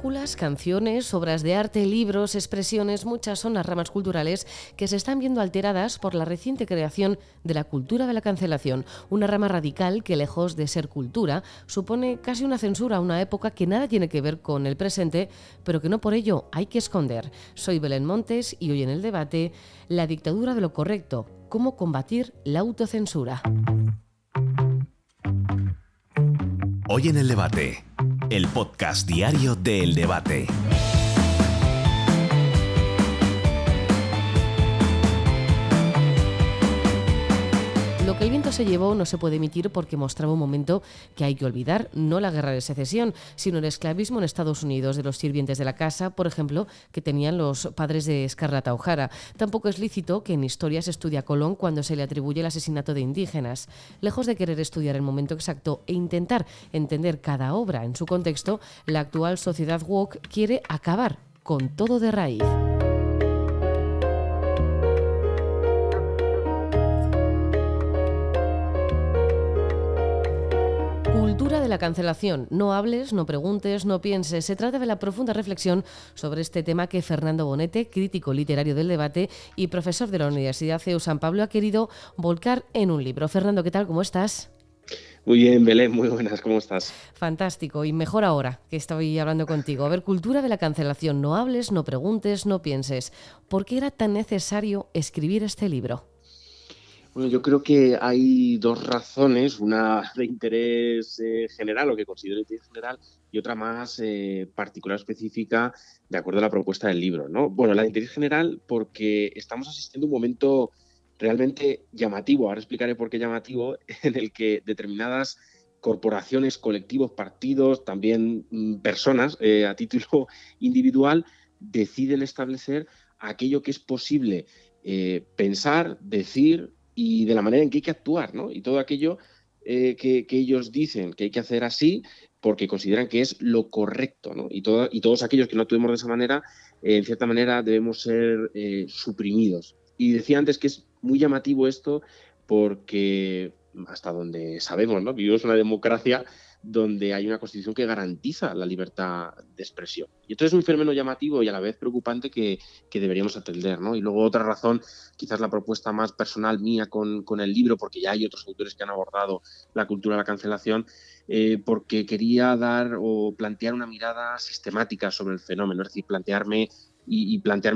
películas, canciones, obras de arte, libros, expresiones, muchas son las ramas culturales que se están viendo alteradas por la reciente creación de la cultura de la cancelación, una rama radical que, lejos de ser cultura, supone casi una censura a una época que nada tiene que ver con el presente, pero que no por ello hay que esconder. Soy Belén Montes y hoy en el debate, la dictadura de lo correcto, cómo combatir la autocensura. Hoy en el debate, el podcast diario de El Debate. Lo que el viento se llevó no se puede emitir porque mostraba un momento que hay que olvidar, no la guerra de secesión, sino el esclavismo en Estados Unidos de los sirvientes de la casa, por ejemplo, que tenían los padres de Escarlata O'Hara. Tampoco es lícito que en historia se estudie a Colón cuando se le atribuye el asesinato de indígenas. Lejos de querer estudiar el momento exacto e intentar entender cada obra en su contexto, la actual sociedad woke quiere acabar con todo de raíz. Cultura de la cancelación. No hables, no preguntes, no pienses. Se trata de la profunda reflexión sobre este tema que Fernando Bonete, crítico literario del debate y profesor de la Universidad CEU San Pablo, ha querido volcar en un libro. Fernando, ¿qué tal? ¿Cómo estás? Muy bien, Belén, muy buenas, ¿cómo estás? Fantástico, y mejor ahora que estoy hablando contigo. A ver, cultura de la cancelación. No hables, no preguntes, no pienses. ¿Por qué era tan necesario escribir este libro? Bueno, yo creo que hay dos razones, una de interés general, o que considero de interés general, y otra más particular, específica, de acuerdo a la propuesta del libro, ¿no? Bueno, la de interés general porque estamos asistiendo a un momento realmente llamativo, ahora explicaré por qué llamativo, en el que determinadas corporaciones, colectivos, partidos, también personas a título individual, deciden establecer aquello que es posible pensar, decir y de la manera en que hay que actuar, ¿no? Y todo aquello que ellos dicen que hay que hacer así porque consideran que es lo correcto, ¿no? Y todos aquellos que no actuemos de esa manera, en cierta manera debemos ser suprimidos. Y decía antes que es muy llamativo esto porque, hasta donde sabemos, ¿no? Vivimos una democracia donde hay una constitución que garantiza la libertad de expresión. Y esto es un fenómeno llamativo y a la vez preocupante que deberíamos atender, ¿no? Y luego otra razón, quizás la propuesta más personal mía con el libro, porque ya hay otros autores que han abordado la cultura de la cancelación, porque quería dar o plantear una mirada sistemática sobre el fenómeno, es decir, plantearme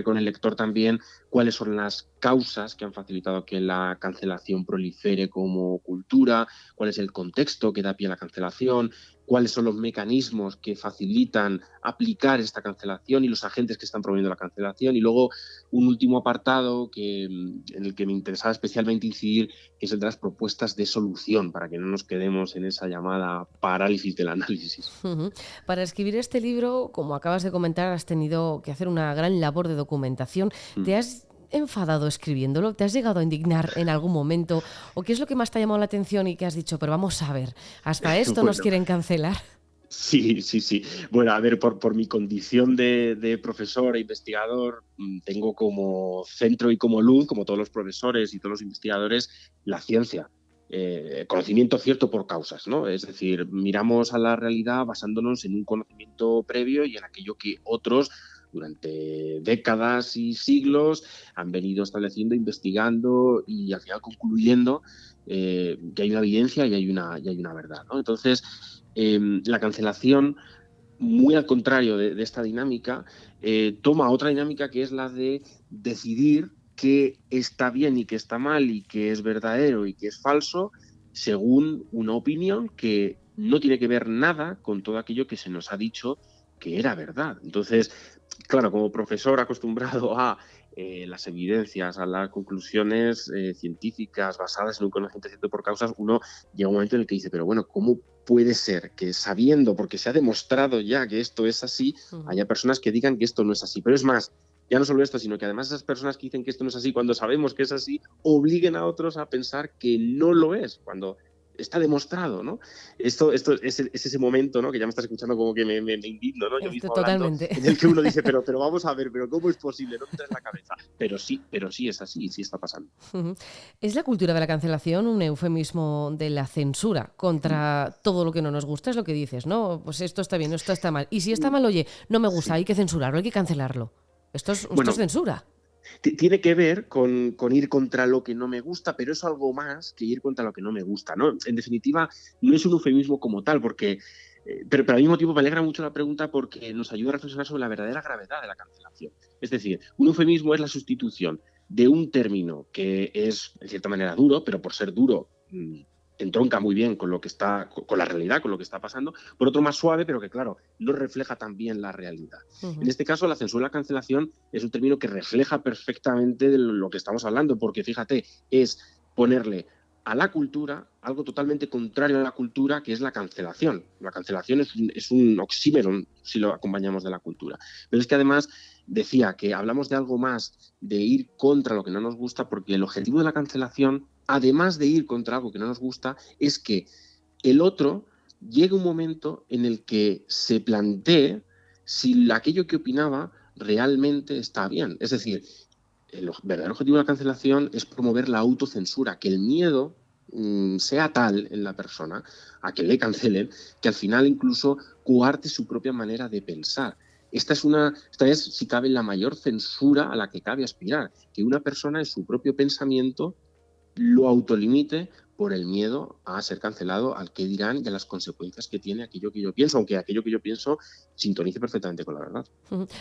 con el lector también cuáles son las causas que han facilitado que la cancelación prolifere como cultura, cuál es el contexto que da pie a la cancelación, cuáles son los mecanismos que facilitan aplicar esta cancelación y los agentes que están promoviendo la cancelación. Y luego un último apartado en el que me interesaba especialmente incidir, que es el de las propuestas de solución, para que no nos quedemos en esa llamada parálisis del análisis. Uh-huh. Para escribir este libro, como acabas de comentar, has tenido que hacer una gran labor de documentación. ¿Te has enfadado escribiéndolo? ¿Te has llegado a indignar en algún momento? ¿O qué es lo que más te ha llamado la atención y que has dicho, pero vamos a ver, hasta esto nos quieren cancelar? Sí. Bueno, a ver, por mi condición de profesor e investigador, tengo como centro y como luz, como todos los profesores y todos los investigadores, la ciencia. Conocimiento cierto por causas, ¿no? Es decir, miramos a la realidad basándonos en un conocimiento previo y en aquello que otros durante décadas y siglos han venido estableciendo, investigando y al final concluyendo que hay una evidencia y hay una verdad, ¿no? Entonces, la cancelación, muy al contrario de esta dinámica, toma otra dinámica que es la de decidir qué está bien y qué está mal y qué es verdadero y qué es falso según una opinión que no tiene que ver nada con todo aquello que se nos ha dicho que era verdad. Entonces, claro, como profesor acostumbrado a las evidencias, a las conclusiones científicas basadas en un conocimiento cierto por causas, uno llega a un momento en el que dice, pero bueno, ¿cómo puede ser que sabiendo, porque se ha demostrado ya que esto es así, haya personas que digan que esto no es así? Pero es más, ya no solo esto, sino que además esas personas que dicen que esto no es así, cuando sabemos que es así, obliguen a otros a pensar que no lo es, cuando está demostrado, ¿no? Esto es ese momento, ¿no? Que ya me estás escuchando como que me indigno, ¿no? Yo mismo hablando, Totalmente. en el que uno dice, pero vamos a ver, pero ¿cómo es posible? No me entra en la cabeza. Pero sí es así, sí está pasando. ¿Es la cultura de la cancelación un eufemismo de la censura contra todo lo que no nos gusta? Es lo que dices, ¿no? Pues esto está bien, esto está mal. Y si está mal, oye, no me gusta, Sí. hay que censurarlo, hay que cancelarlo. Esto es Bueno, censura. tiene que ver con ir contra lo que no me gusta, pero es algo más que ir contra lo que no me gusta, ¿no? En definitiva, no es un eufemismo como tal, porque, pero al mismo tiempo me alegra mucho la pregunta porque nos ayuda a reflexionar sobre la verdadera gravedad de la cancelación. Es decir, un eufemismo es la sustitución de un término que es, en cierta manera, duro, pero por ser duro entronca muy bien con lo que está, con la realidad, con lo que está pasando, por otro más suave, pero que claro, no refleja tan bien la realidad. En este caso, la censura y la cancelación es un término que refleja perfectamente de lo que estamos hablando, porque fíjate, es ponerle a la cultura algo totalmente contrario a la cultura, que es la cancelación. La cancelación es un oxímoron si lo acompañamos de la cultura. Pero es que además decía que hablamos de algo más, de ir contra lo que no nos gusta, porque el objetivo de la cancelación, además de ir contra algo que no nos gusta, es que el otro llegue un momento en el que se plantee si aquello que opinaba realmente está bien. Es decir, el verdadero objetivo de la cancelación es promover la autocensura, que el miedo sea tal en la persona a que le cancelen, que al final incluso coarte su propia manera de pensar. Esta es, si cabe, la mayor censura a la que cabe aspirar, que una persona en su propio pensamiento lo autolimite por el miedo a ser cancelado, al que dirán y a las consecuencias que tiene aquello que yo pienso, aunque aquello que yo pienso sintonice perfectamente con la verdad.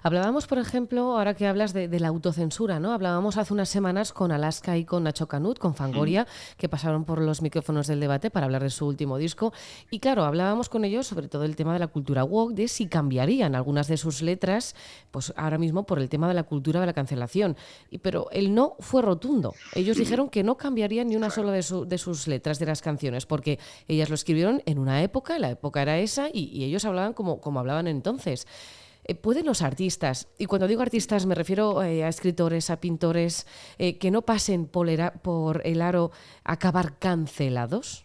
Hablábamos, por ejemplo, ahora que hablas de la autocensura, ¿no? Hablábamos hace unas semanas con Alaska y con Nacho Canut, con Fangoria, que pasaron por los micrófonos del debate para hablar de su último disco. Y claro, hablábamos con ellos sobre todo el tema de la cultura woke, de si cambiarían algunas de sus letras, pues ahora mismo por el tema de la cultura de la cancelación. Pero el no fue rotundo. Ellos dijeron que no cambiarían ni una sola de sus letras de las canciones, porque ellas lo escribieron en una época, la época era esa, y ellos hablaban como hablaban entonces. ¿Pueden los artistas, y cuando digo artistas me refiero a escritores, a pintores, que no pasen por el aro, acabar cancelados?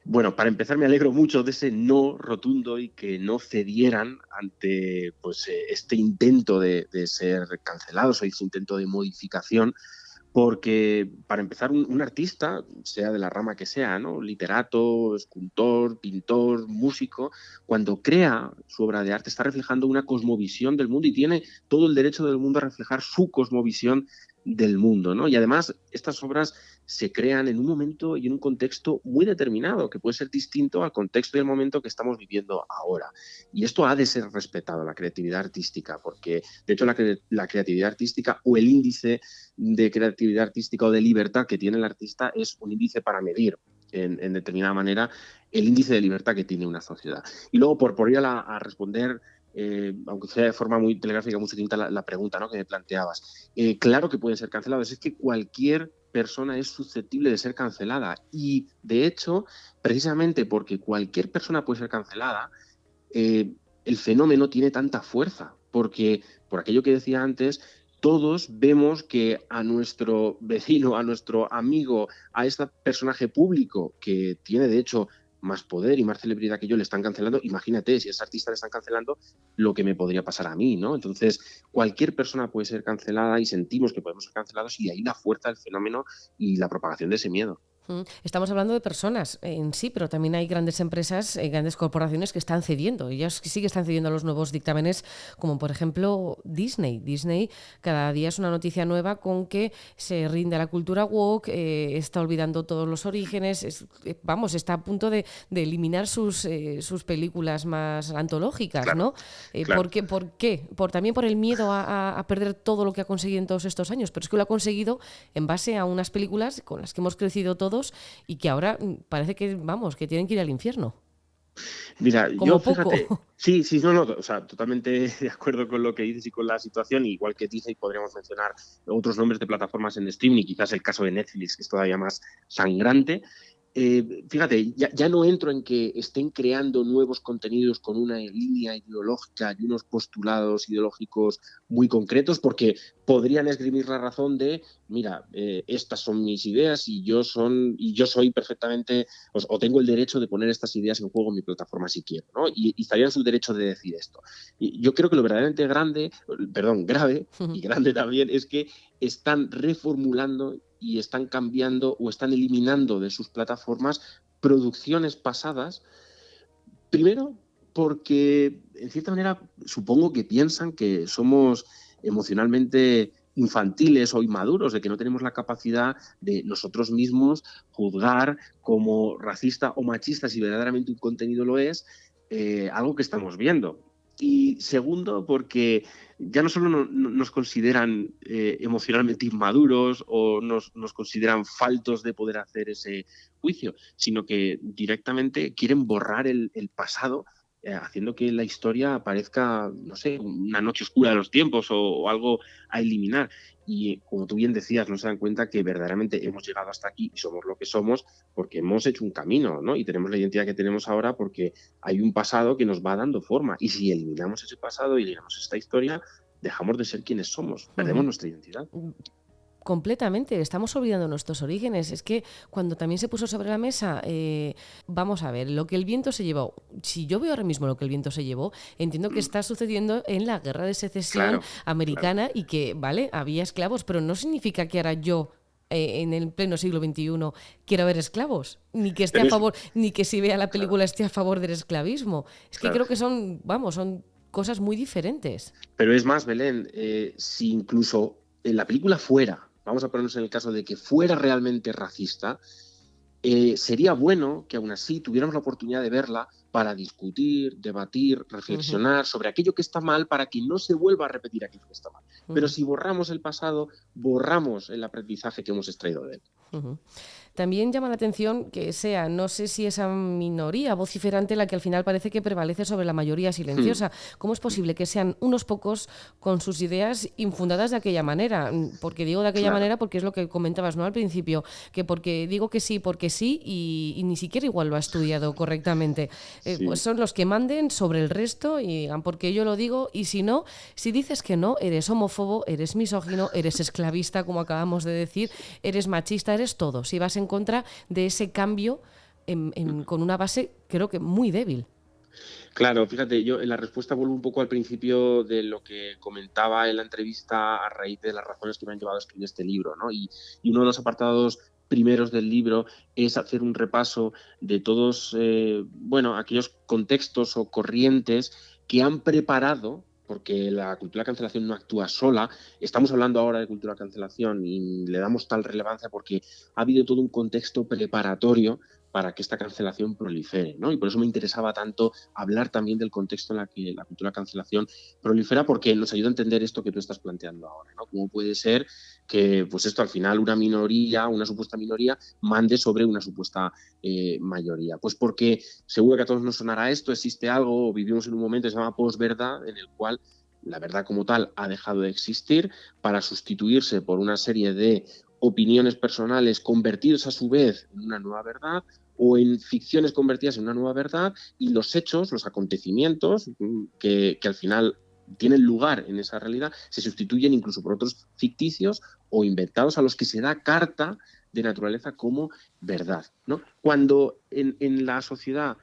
Bueno, para empezar me alegro mucho de ese no rotundo y que no cedieran ante pues, este intento de ser cancelados o ese intento de modificación, porque para empezar un artista, sea de la rama que sea, ¿no? Literato, escultor, pintor, músico, cuando crea su obra de arte está reflejando una cosmovisión del mundo y tiene todo el derecho del mundo a reflejar su cosmovisión del mundo, ¿no? Y además estas obras se crean en un momento y en un contexto muy determinado, que puede ser distinto al contexto y al momento que estamos viviendo ahora. Y esto ha de ser respetado, la creatividad artística, porque de hecho la creatividad artística o el índice de creatividad artística o de libertad que tiene el artista es un índice para medir en determinada manera el índice de libertad que tiene una sociedad. Y luego, por ir a responder, aunque sea de forma muy telegráfica, muy sucinta, la pregunta, ¿no?, que me planteabas. Claro que pueden ser cancelados, es que cualquier persona es susceptible de ser cancelada y, de hecho, precisamente porque cualquier persona puede ser cancelada, el fenómeno tiene tanta fuerza, porque, por aquello que decía antes, todos vemos que a nuestro vecino, a nuestro amigo, a este personaje público que tiene, de hecho, más poder y más celebridad que yo, le están cancelando. Imagínate, si a ese artista le están cancelando, lo que me podría pasar a mí, ¿no? Entonces, cualquier persona puede ser cancelada y sentimos que podemos ser cancelados, y de ahí la fuerza del fenómeno y la propagación de ese miedo. Estamos hablando de personas en sí, pero también hay grandes empresas, grandes corporaciones que están cediendo. Ellas sí que están cediendo a los nuevos dictámenes, como por ejemplo Disney. Disney cada día es una noticia nueva con que se rinde a la cultura woke, está olvidando todos los orígenes, está a punto de eliminar sus películas más antológicas, Claro, ¿no? claro. ¿Por qué? También por el miedo a perder todo lo que ha conseguido en todos estos años, pero es que lo ha conseguido en base a unas películas con las que hemos crecido todos y que ahora parece que, que tienen que ir al infierno. Mira, Como yo poco. fíjate, sí, no, o sea, totalmente de acuerdo con lo que dices y con la situación, igual que Disney podríamos mencionar otros nombres de plataformas en streaming y quizás el caso de Netflix, que es todavía más sangrante. Fíjate, ya no entro en que estén creando nuevos contenidos con una línea ideológica y unos postulados ideológicos muy concretos, porque podrían esgrimir la razón de, mira, estas son mis ideas y yo soy perfectamente, o tengo el derecho de poner estas ideas en juego en mi plataforma si quiero, ¿no? Y estaría en su derecho de decir esto. Y yo creo que lo verdaderamente grave y grande también, es que están reformulando y están cambiando o están eliminando de sus plataformas producciones pasadas, primero porque, en cierta manera, supongo que piensan que somos emocionalmente infantiles o inmaduros, de que no tenemos la capacidad de nosotros mismos juzgar como racista o machista, si verdaderamente un contenido lo es, algo que estamos viendo. Y segundo, porque ya no solo nos consideran emocionalmente inmaduros o nos consideran faltos de poder hacer ese juicio, sino que directamente quieren borrar el pasado, haciendo que la historia parezca, no sé, una noche oscura de los tiempos o algo a eliminar. Y como tú bien decías, no se dan cuenta que verdaderamente hemos llegado hasta aquí y somos lo que somos porque hemos hecho un camino, ¿no? Y tenemos la identidad que tenemos ahora porque hay un pasado que nos va dando forma. Y si eliminamos ese pasado y eliminamos esta historia, dejamos de ser quienes somos, perdemos nuestra identidad. Completamente, estamos olvidando nuestros orígenes. Es que cuando también se puso sobre la mesa, vamos a ver, lo que el viento se llevó, si yo veo ahora mismo lo que el viento se llevó, entiendo que está sucediendo en la guerra de secesión americana, y que, vale, había esclavos, pero no significa que ahora yo, en el pleno siglo XXI, quiera ver esclavos, ni que esté a favor, ni que si vea la película esté a favor del esclavismo. Es que creo que son cosas muy diferentes. Pero es más, Belén, si incluso en la película fuera, vamos a ponernos en el caso de que fuera realmente racista, sería bueno que aún así tuviéramos la oportunidad de verla para discutir, debatir, reflexionar sobre aquello que está mal para que no se vuelva a repetir aquello que está mal. Pero si borramos el pasado, borramos el aprendizaje que hemos extraído de él. También llama la atención que sea, no sé si esa minoría vociferante la que al final parece que prevalece sobre la mayoría silenciosa. ¿Cómo es posible que sean unos pocos con sus ideas infundadas de aquella manera? Porque digo de aquella manera porque es lo que comentabas, ¿no?, al principio, que porque digo que sí porque sí y ni siquiera igual lo ha estudiado correctamente. Pues son los que manden sobre el resto y digan porque yo lo digo, y si no, si dices que no, eres homófobo, eres misógino, eres esclavista, como acabamos de decir, eres machista, eres todo. Si vas en contra de ese cambio con una base, creo que muy débil. Claro, fíjate, yo en la respuesta vuelvo un poco al principio de lo que comentaba en la entrevista a raíz de las razones que me han llevado a escribir este libro, ¿no? Y uno de los apartados primeros del libro es hacer un repaso de todos, aquellos contextos o corrientes que han preparado, porque la cultura de cancelación no actúa sola. Estamos hablando ahora de cultura de cancelación y le damos tal relevancia porque ha habido todo un contexto preparatorio para que esta cancelación prolifere, ¿no? Y por eso me interesaba tanto hablar también del contexto en el que la cultura de cancelación prolifera, porque nos ayuda a entender esto que tú estás planteando ahora, ¿no? Cómo puede ser que, pues esto al final una minoría, una supuesta minoría, mande sobre una supuesta mayoría. Pues porque seguro que a todos nos sonará esto, existe algo, o vivimos en un momento que se llama posverdad, en el cual la verdad como tal ha dejado de existir para sustituirse por una serie de opiniones personales convertidos a su vez en una nueva verdad, o en ficciones convertidas en una nueva verdad, y los hechos, los acontecimientos que al final tienen lugar en esa realidad se sustituyen incluso por otros ficticios o inventados a los que se da carta de naturaleza como verdad, ¿no? Cuando en la sociedad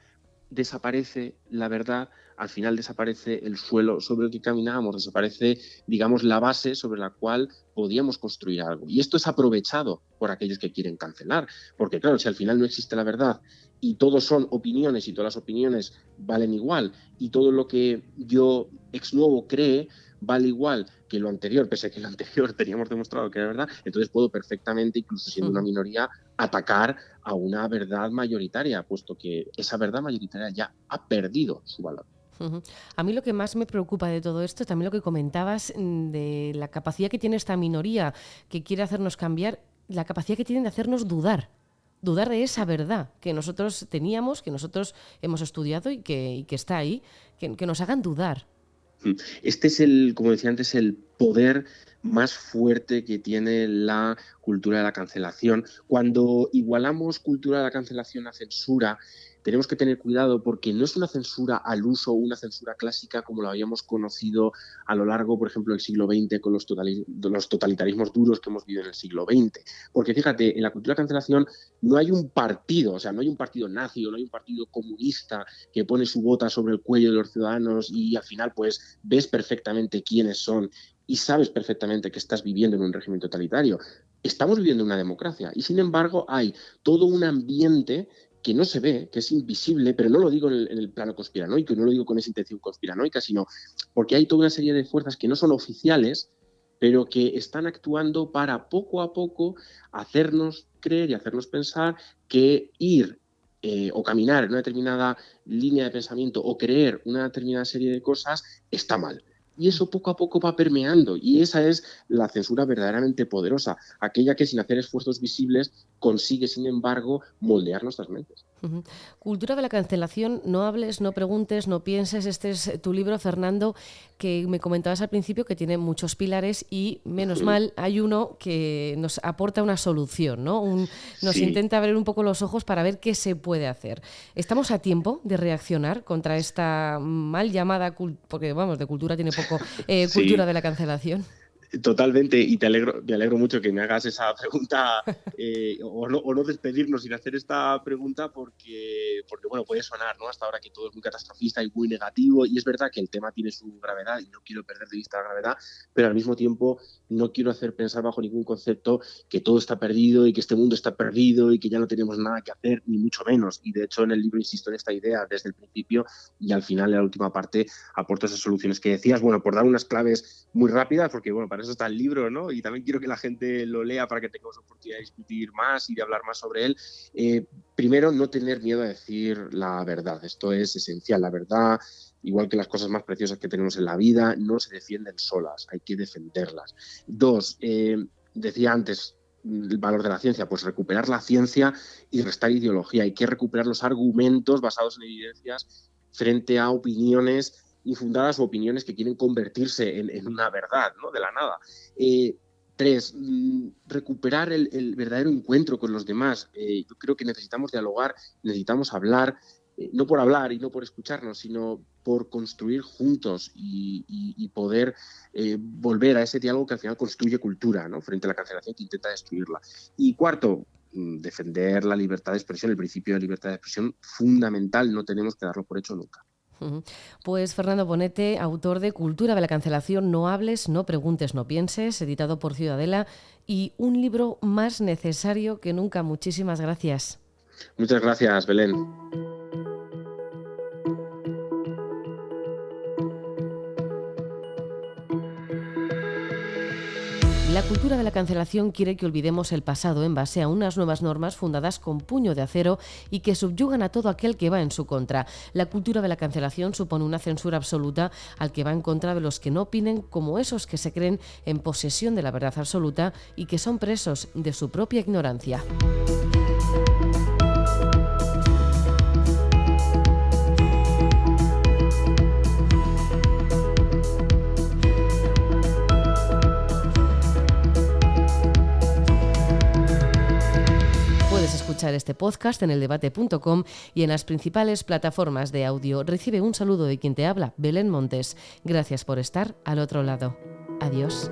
desaparece la verdad, al final desaparece el suelo sobre el que caminábamos, desaparece, digamos, la base sobre la cual podíamos construir algo. Y esto es aprovechado por aquellos que quieren cancelar, porque claro, si al final no existe la verdad y todos son opiniones y todas las opiniones valen igual y todo lo que yo ex novo cree vale igual que lo anterior, pese a que lo anterior teníamos demostrado que era verdad, entonces puedo perfectamente, incluso siendo una minoría, atacar a una verdad mayoritaria, puesto que esa verdad mayoritaria ya ha perdido su valor. A mí lo que más me preocupa de todo esto, también lo que comentabas de la capacidad que tiene esta minoría que quiere hacernos cambiar, la capacidad que tienen de hacernos dudar de esa verdad que nosotros teníamos, que nosotros hemos estudiado y que está ahí, que nos hagan dudar. Este es como decía antes, el poder más fuerte que tiene la cultura de la cancelación. Cuando igualamos cultura de la cancelación a censura, tenemos que tener cuidado porque no es una censura al uso o una censura clásica como lo habíamos conocido a lo largo, por ejemplo, del siglo XX con los totalitarismos duros que hemos vivido en el siglo XX. Porque fíjate, en la cultura de cancelación no hay un partido, o sea, no hay un partido nazi o no hay un partido comunista que pone su bota sobre el cuello de los ciudadanos y al final pues ves perfectamente quiénes son y sabes perfectamente que estás viviendo en un régimen totalitario. Estamos viviendo en una democracia y sin embargo hay todo un ambiente que no se ve, que es invisible, pero no lo digo en el plano conspiranoico, no lo digo con esa intención conspiranoica, sino porque hay toda una serie de fuerzas que no son oficiales, pero que están actuando para poco a poco hacernos creer y hacernos pensar que ir o caminar en una determinada línea de pensamiento o creer una determinada serie de cosas está mal. Y eso poco a poco va permeando. Y esa es la censura verdaderamente poderosa, aquella que sin hacer esfuerzos visibles consigue, sin embargo, moldear nuestras mentes. Uh-huh. Cultura de la cancelación, no hables, no preguntes, no pienses. Este es tu libro, Fernando, que me comentabas al principio que tiene muchos pilares y, menos mal, hay uno que nos aporta una solución, ¿no? Nos intenta abrir un poco los ojos para ver qué se puede hacer. ¿Estamos a tiempo de reaccionar contra esta mal llamada, porque vamos, de cultura tiene poco, cultura de la cancelación? Totalmente, y me alegro mucho que me hagas esa pregunta o no despedirnos sin hacer esta pregunta porque bueno, puede sonar, ¿no? Hasta ahora que todo es muy catastrofista y muy negativo, y es verdad que el tema tiene su gravedad y no quiero perder de vista la gravedad, pero al mismo tiempo no quiero hacer pensar bajo ningún concepto que todo está perdido y que este mundo está perdido y que ya no tenemos nada que hacer, ni mucho menos. Y de hecho en el libro insisto en esta idea desde el principio y al final en la última parte aporto esas soluciones que decías, bueno, por dar unas claves muy rápidas, porque bueno, para eso está el libro, ¿no? Y también quiero que la gente lo lea para que tengamos oportunidad de discutir más y de hablar más sobre él. Primero, no tener miedo a decir la verdad. Esto es esencial. La verdad, igual que las cosas más preciosas que tenemos en la vida, no se defienden solas, hay que defenderlas. Dos, decía antes, el valor de la ciencia, pues recuperar la ciencia y restar ideología. Hay que recuperar los argumentos basados en evidencias frente a opiniones infundadas o opiniones que quieren convertirse en una verdad, ¿no? De la nada. Tres, recuperar el verdadero encuentro con los demás. Yo creo que necesitamos dialogar, necesitamos hablar, no por hablar y no por escucharnos, sino por construir juntos y poder volver a ese diálogo que al final construye cultura, ¿no? Frente a la cancelación que intenta destruirla. Y cuarto, defender la libertad de expresión, el principio de libertad de expresión fundamental, no tenemos que darlo por hecho nunca. Pues Fernando Bonete, autor de Cultura de la cancelación, no hables, no preguntes, no pienses, editado por Ciudadela, y un libro más necesario que nunca. Muchísimas gracias. Muchas gracias, Belén. La cultura de la cancelación quiere que olvidemos el pasado en base a unas nuevas normas fundadas con puño de acero y que subyugan a todo aquel que va en su contra. La cultura de la cancelación supone una censura absoluta al que va en contra de los que no opinen como esos que se creen en posesión de la verdad absoluta y que son presos de su propia ignorancia. Escuchar este podcast en eldebate.com y en las principales plataformas de audio. Recibe un saludo de quien te habla, Belén Montes. Gracias por estar al otro lado. Adiós.